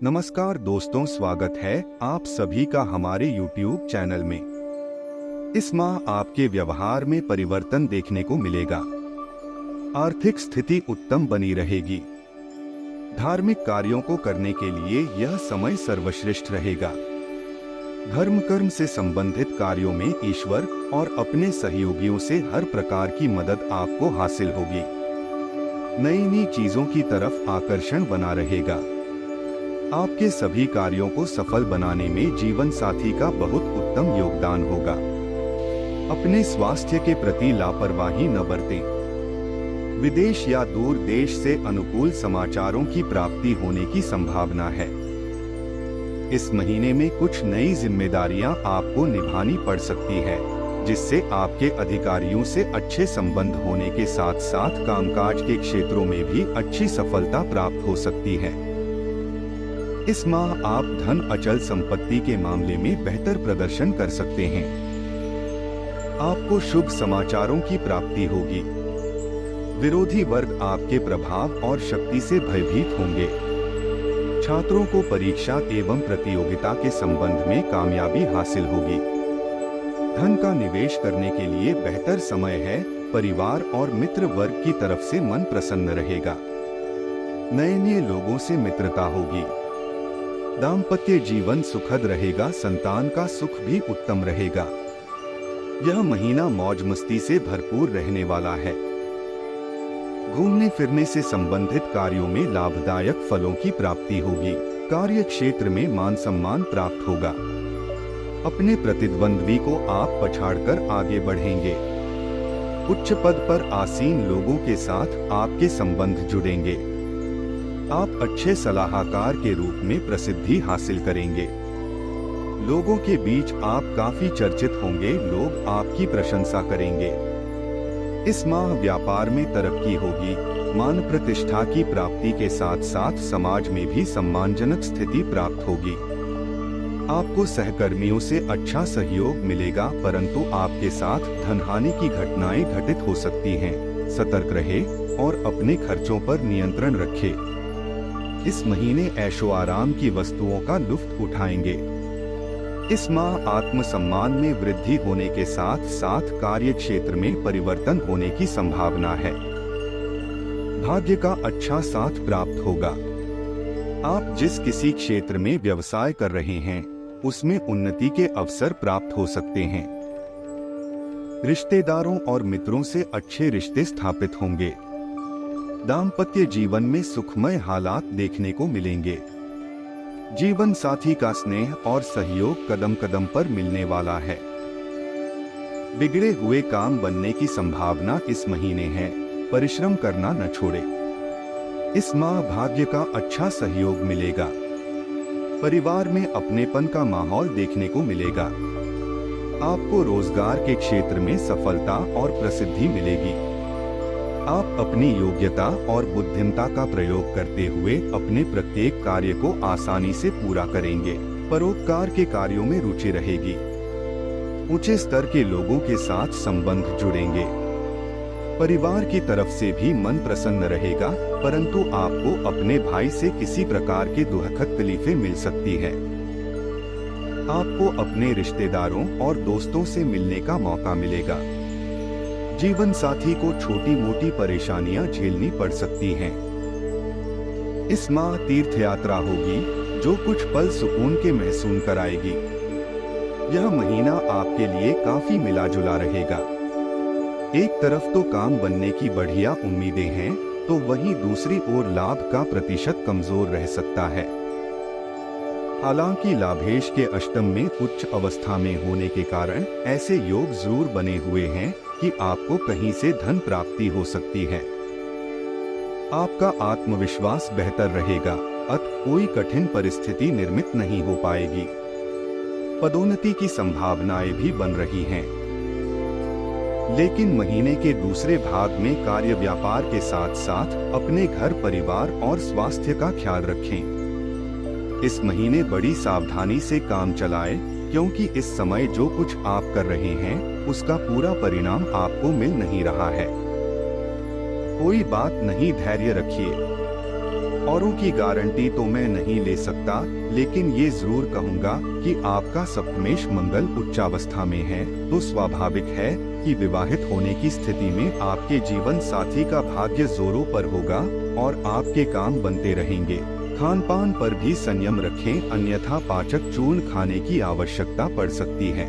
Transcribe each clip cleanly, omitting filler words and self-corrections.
नमस्कार दोस्तों, स्वागत है आप सभी का हमारे YouTube चैनल में। इस माह आपके व्यवहार में परिवर्तन देखने को मिलेगा। आर्थिक स्थिति उत्तम बनी रहेगी। धार्मिक कार्यों को करने के लिए यह समय सर्वश्रेष्ठ रहेगा। धर्म कर्म से संबंधित कार्यों में ईश्वर और अपने सहयोगियों से हर प्रकार की मदद आपको हासिल होगी। नई नई चीजों की तरफ आकर्षण बना रहेगा। आपके सभी कार्यों को सफल बनाने में जीवन साथी का बहुत उत्तम योगदान होगा। अपने स्वास्थ्य के प्रति लापरवाही न बरतें। विदेश या दूर देश से अनुकूल समाचारों की प्राप्ति होने की संभावना है। इस महीने में कुछ नई जिम्मेदारियां आपको निभानी पड़ सकती है, जिससे आपके अधिकारियों से अच्छे संबंध होने के साथ साथ कामकाज के क्षेत्रों में भी अच्छी सफलता प्राप्त हो सकती है। इस माह आप धन अचल संपत्ति के मामले में बेहतर प्रदर्शन कर सकते हैं। आपको शुभ समाचारों की प्राप्ति होगी। विरोधी वर्ग आपके प्रभाव और शक्ति से भयभीत होंगे। छात्रों को परीक्षा एवं प्रतियोगिता के संबंध में कामयाबी हासिल होगी। धन का निवेश करने के लिए बेहतर समय है। परिवार और मित्र वर्ग की तरफ से मन प्रसन्न रहेगा। नए नए लोगों से मित्रता होगी। दाम्पत्य जीवन सुखद रहेगा। संतान का सुख भी उत्तम रहेगा। यह महीना मौज मस्ती से भरपूर रहने वाला है। घूमने फिरने से संबंधित कार्यों में लाभदायक फलों की प्राप्ति होगी। कार्य क्षेत्र में मान सम्मान प्राप्त होगा। अपने प्रतिद्वंद्वी को आप पछाड़कर आगे बढ़ेंगे। उच्च पद पर आसीन लोगों के साथ आपके संबंध जुड़ेंगे। आप अच्छे सलाहकार के रूप में प्रसिद्धि हासिल करेंगे। लोगों के बीच आप काफी चर्चित होंगे। लोग आपकी प्रशंसा करेंगे। इस माह व्यापार में तरक्की होगी। मान प्रतिष्ठा की प्राप्ति के साथ साथ समाज में भी सम्मानजनक स्थिति प्राप्त होगी। आपको सहकर्मियों से अच्छा सहयोग मिलेगा, परंतु आपके साथ धनहानि की घटनाएं घटित हो सकती हैं। सतर्क रहे और अपने खर्चों पर नियंत्रण रखें। इस महीने ऐशो आराम की वस्तुओं का लुत्फ उठाएंगे। इस माह आत्मसम्मान में वृद्धि होने के साथ साथ कार्य क्षेत्र में परिवर्तन होने की संभावना है। भाग्य का अच्छा साथ प्राप्त होगा। आप जिस किसी क्षेत्र में व्यवसाय कर रहे हैं, उसमें उन्नति के अवसर प्राप्त हो सकते हैं। रिश्तेदारों और मित्रों से अच्छे रिश्ते स्थापित होंगे। दाम्पत्य जीवन में सुखमय हालात देखने को मिलेंगे। जीवन साथी का स्नेह और सहयोग कदम कदम पर मिलने वाला है। बिगड़े हुए काम बनने की संभावना इस महीने है। परिश्रम करना न छोड़े। इस माह भाग्य का अच्छा सहयोग मिलेगा। परिवार में अपनेपन का माहौल देखने को मिलेगा। आपको रोजगार के क्षेत्र में सफलता और प्रसिद्धि मिलेगी। आप अपनी योग्यता और बुद्धिमत्ता का प्रयोग करते हुए अपने प्रत्येक कार्य को आसानी से पूरा करेंगे। परोपकार के कार्यों में रुचि रहेगी। ऊंचे स्तर के लोगों के साथ संबंध जुड़ेंगे। परिवार की तरफ से भी मन प्रसन्न रहेगा, परंतु आपको अपने भाई से किसी प्रकार के दुखद तकलीफें मिल सकती है। आपको अपने रिश्तेदारों और दोस्तों से मिलने का मौका मिलेगा। जीवन साथी को छोटी मोटी परेशानियां झेलनी पड़ सकती हैं। इस माह तीर्थ यात्रा होगी, जो कुछ पल सुकून के महसूस कराएगी। यह महीना आपके लिए काफी मिला जुला रहेगा। एक तरफ तो काम बनने की बढ़िया उम्मीदें हैं, तो वहीं दूसरी ओर लाभ का प्रतिशत कमजोर रह सकता है। हालांकि लाभेश के अष्टम में उच्च अवस्था में होने के कारण ऐसे योग जरूर बने हुए हैं कि आपको कहीं से धन प्राप्ति हो सकती है। आपका आत्मविश्वास बेहतर रहेगा, अतः कोई कठिन परिस्थिति निर्मित नहीं हो पाएगी। पदोन्नति की संभावनाएं भी बन रही हैं। लेकिन महीने के दूसरे भाग में कार्य व्यापार के साथ साथ अपने घर परिवार और स्वास्थ्य का ख्याल रखें। इस महीने बड़ी सावधानी से काम चलाएं, क्योंकि इस समय जो कुछ आप कर रहे हैं उसका पूरा परिणाम आपको मिल नहीं रहा है। कोई बात नहीं, धैर्य रखिए। औरों की गारंटी तो मैं नहीं ले सकता, लेकिन ये जरूर कहूँगा कि आपका सप्तमेश मंगल उच्चावस्था में है, तो स्वाभाविक है कि विवाहित होने की स्थिति में आपके जीवन साथी का भाग्य जोरों पर होगा और आपके काम बनते रहेंगे। खान पान पर भी संयम रखें, अन्यथा पाचक चूर्ण खाने की आवश्यकता पड़ सकती है।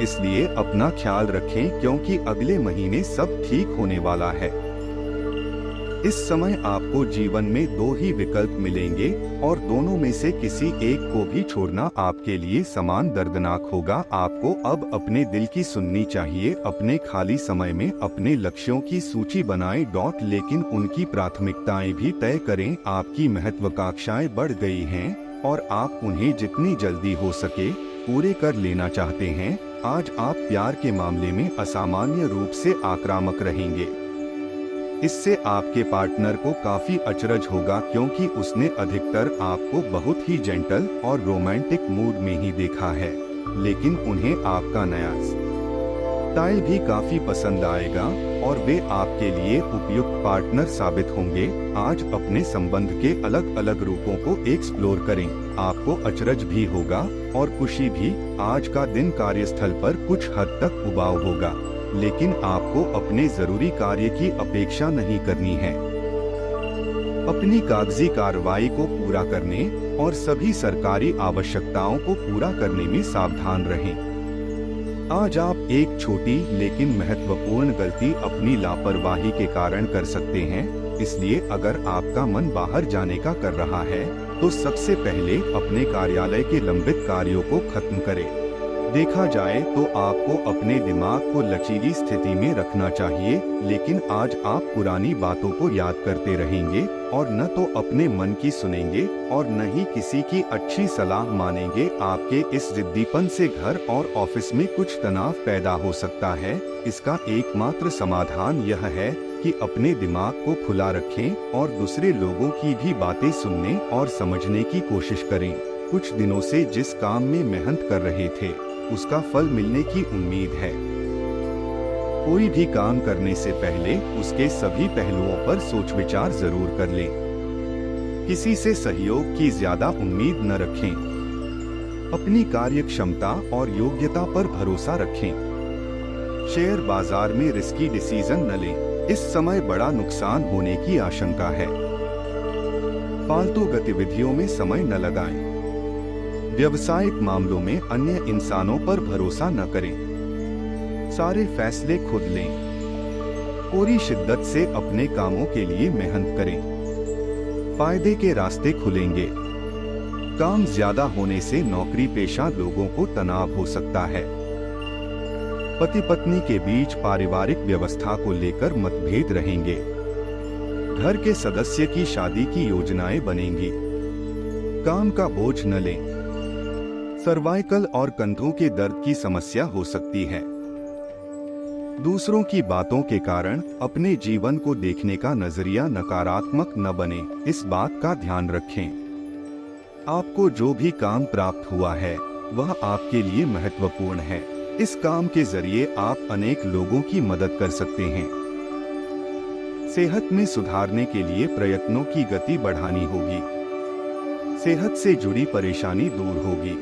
इसलिए अपना ख्याल रखें, क्योंकि अगले महीने सब ठीक होने वाला है। इस समय आपको जीवन में दो ही विकल्प मिलेंगे और दोनों में से किसी एक को भी छोड़ना आपके लिए समान दर्दनाक होगा। आपको अब अपने दिल की सुननी चाहिए। अपने खाली समय में अपने लक्ष्यों की सूची बनाएं, लेकिन उनकी प्राथमिकताएं भी तय करें। आपकी महत्वाकांक्षाएं बढ़ गई हैं और आप उन्हें जितनी जल्दी हो सके पूरे कर लेना चाहते हैं। आज आप प्यार के मामले में असामान्य रूप से आक्रामक रहेंगे। इससे आपके पार्टनर को काफी अचरज होगा, क्योंकि उसने अधिकतर आपको बहुत ही जेंटल और रोमांटिक मूड में ही देखा है, लेकिन उन्हें आपका नया स्टाइल भी काफी पसंद आएगा और वे आपके लिए उपयुक्त पार्टनर साबित होंगे। आज अपने संबंध के अलग अलग रूपों को एक्सप्लोर करें। आपको अचरज भी होगा और खुशी भी। आज का दिन कार्यस्थल पर कुछ हद तक उबाऊ होगा, लेकिन आपको अपने जरूरी कार्य की अपेक्षा नहीं करनी है। अपनी कागजी कार्रवाई को पूरा करने और सभी सरकारी आवश्यकताओं को पूरा करने में सावधान रहें। आज आप एक छोटी लेकिन महत्वपूर्ण गलती अपनी लापरवाही के कारण कर सकते हैं। इसलिए अगर आपका मन बाहर जाने का कर रहा है, तो सबसे पहले अपने कार्यालय के लंबित कार्यों को खत्म करें। देखा जाए तो आपको अपने दिमाग को लचीली स्थिति में रखना चाहिए, लेकिन आज आप पुरानी बातों को याद करते रहेंगे और न तो अपने मन की सुनेंगे और न ही किसी की अच्छी सलाह मानेंगे। आपके इस जिद्दीपन से घर और ऑफिस में कुछ तनाव पैदा हो सकता है। इसका एकमात्र समाधान यह है कि अपने दिमाग को खुला रखें और दूसरे लोगों की भी बातें सुनने और समझने की कोशिश करें। कुछ दिनों से जिस काम में मेहनत कर रहे थे, उसका फल मिलने की उम्मीद है। कोई भी काम करने से पहले उसके सभी पहलुओं पर सोच विचार जरूर कर लें। किसी से सहयोग की ज्यादा उम्मीद न रखें। अपनी कार्य क्षमता और योग्यता पर भरोसा रखें। शेयर बाजार में रिस्की डिसीजन न लें। इस समय बड़ा नुकसान होने की आशंका है। फालतू गतिविधियों में समय न लगाएं। व्यावसायिक मामलों में अन्य इंसानों पर भरोसा न करें। सारे फैसले खुद लें। पूरी शिद्दत से अपने कामों के लिए मेहनत करें। फायदे के रास्ते खुलेंगे। काम ज्यादा होने से नौकरी पेशा लोगों को तनाव हो सकता है। पति पत्नी के बीच पारिवारिक व्यवस्था को लेकर मतभेद रहेंगे। घर के सदस्य की शादी की योजनाएं बनेंगी। काम का बोझ न लें। सर्वाइकल और कंधों के दर्द की समस्या हो सकती है। दूसरों की बातों के कारण अपने जीवन को देखने का नजरिया नकारात्मक न बने, इस बात का ध्यान रखें। आपको जो भी काम प्राप्त हुआ है वह आपके लिए महत्वपूर्ण है। इस काम के जरिए आप अनेक लोगों की मदद कर सकते हैं। सेहत में सुधारने के लिए प्रयत्नों की गति बढ़ानी होगी। सेहत से जुड़ी परेशानी दूर होगी।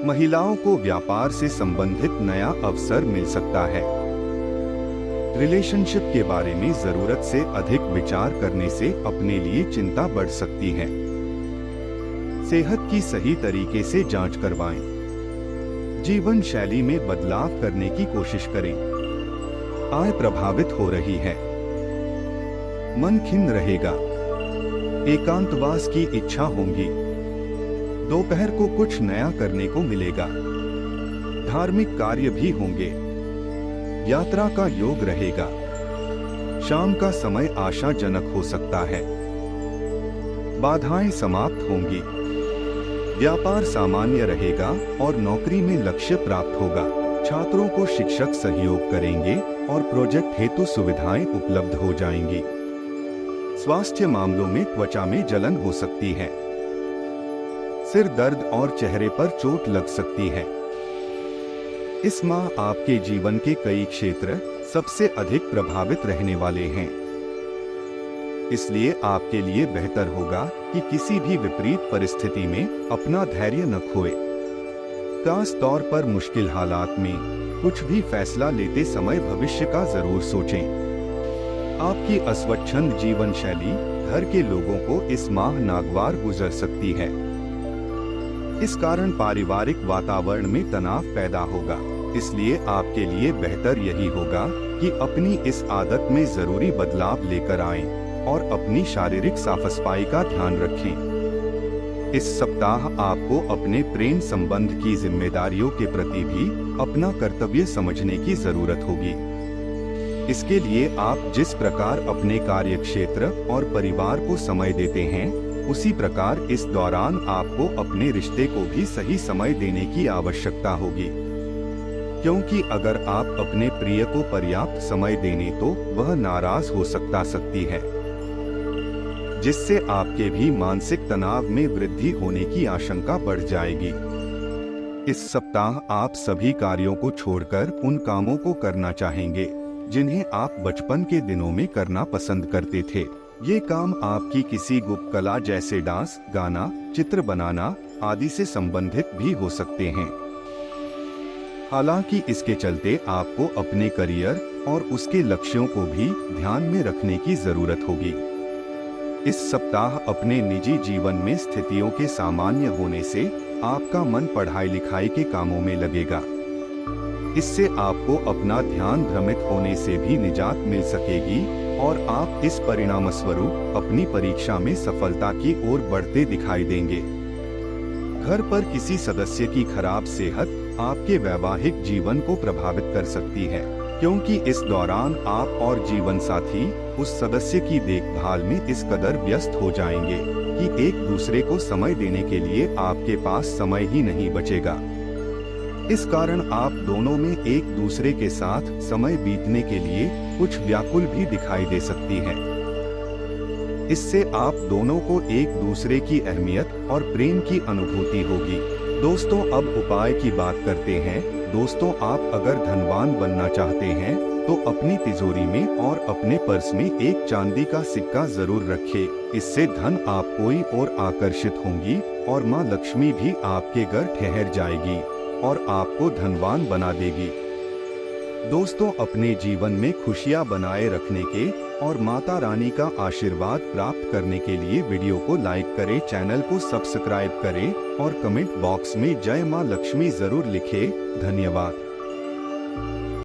महिलाओं को व्यापार से संबंधित नया अवसर मिल सकता है। रिलेशनशिप के बारे में जरूरत से अधिक विचार करने से अपने लिए चिंता बढ़ सकती है। सेहत की सही तरीके से जांच करवाएं। जीवन शैली में बदलाव करने की कोशिश करें। आय प्रभावित हो रही है। मन खिन्न रहेगा। एकांतवास की इच्छा होगी। दोपहर को कुछ नया करने को मिलेगा। धार्मिक कार्य भी होंगे। यात्रा का योग रहेगा। शाम का समय आशाजनक हो सकता है। बाधाएं समाप्त होंगी। व्यापार सामान्य रहेगा और नौकरी में लक्ष्य प्राप्त होगा। छात्रों को शिक्षक सहयोग करेंगे और प्रोजेक्ट हेतु सुविधाएं उपलब्ध हो जाएंगी। स्वास्थ्य मामलों में त्वचा में जलन हो सकती है। सिर दर्द और चेहरे पर चोट लग सकती है। इस माह आपके जीवन के कई क्षेत्र सबसे अधिक प्रभावित रहने वाले हैं। इसलिए आपके लिए बेहतर होगा कि किसी भी विपरीत परिस्थिति में अपना धैर्य न खोए। खास तौर पर मुश्किल हालात में कुछ भी फैसला लेते समय भविष्य का जरूर सोचें। आपकी अस्वच्छंद जीवन शैली घर के लोगों को इस माह नागवार गुजर सकती है। इस कारण पारिवारिक वातावरण में तनाव पैदा होगा। इसलिए आपके लिए बेहतर यही होगा कि अपनी इस आदत में जरूरी बदलाव लेकर आएं और अपनी शारीरिक साफ-सफाई का ध्यान रखें। इस सप्ताह आपको अपने प्रेम संबंध की जिम्मेदारियों के प्रति भी अपना कर्तव्य समझने की जरूरत होगी। इसके लिए आप जिस प्रकार अपने कार्यक्षेत्र और परिवार को समय देते हैं, उसी प्रकार इस दौरान आपको अपने रिश्ते को भी सही समय देने की आवश्यकता होगी। क्योंकि अगर आप अपने प्रिय को पर्याप्त समय देने तो वह नाराज हो सकती है, जिससे आपके भी मानसिक तनाव में वृद्धि होने की आशंका बढ़ जाएगी। इस सप्ताह आप सभी कार्यों को छोड़कर उन कामों को करना चाहेंगे जिन्हें आप बचपन के दिनों में करना पसंद करते थे। ये काम आपकी किसी गुप्त कला जैसे डांस, गाना, चित्र बनाना आदि से संबंधित भी हो सकते हैं। हालांकि इसके चलते आपको अपने करियर और उसके लक्ष्यों को भी ध्यान में रखने की जरूरत होगी। इस सप्ताह अपने निजी जीवन में स्थितियों के सामान्य होने से आपका मन पढ़ाई लिखाई के कामों में लगेगा। इससे आपको अपना ध्यान भ्रमित होने से भी निजात मिल सकेगी और आप इस परिणाम स्वरूप अपनी परीक्षा में सफलता की ओर बढ़ते दिखाई देंगे। घर पर किसी सदस्य की खराब सेहत आपके वैवाहिक जीवन को प्रभावित कर सकती है, क्योंकि इस दौरान आप और जीवन साथी उस सदस्य की देखभाल में इस कदर व्यस्त हो जाएंगे कि एक दूसरे को समय देने के लिए आपके पास समय ही नहीं बचेगा। इस कारण आप दोनों में एक दूसरे के साथ समय बीतने के लिए कुछ व्याकुल भी दिखाई दे सकती है। इससे आप दोनों को एक दूसरे की अहमियत और प्रेम की अनुभूति होगी। दोस्तों, अब उपाय की बात करते हैं। दोस्तों, आप अगर धनवान बनना चाहते हैं तो अपनी तिजोरी में और अपने पर्स में एक चांदी का सिक्का जरूर रखें। इससे धन आपको ही और आकर्षित होंगी और माँ लक्ष्मी भी आपके घर ठहर जाएगी और आपको धनवान बना देगी। दोस्तों, अपने जीवन में खुशियां बनाए रखने के और माता रानी का आशीर्वाद प्राप्त करने के लिए वीडियो को लाइक करें, चैनल को सब्सक्राइब करें और कमेंट बॉक्स में जय मां लक्ष्मी जरूर लिखें। धन्यवाद।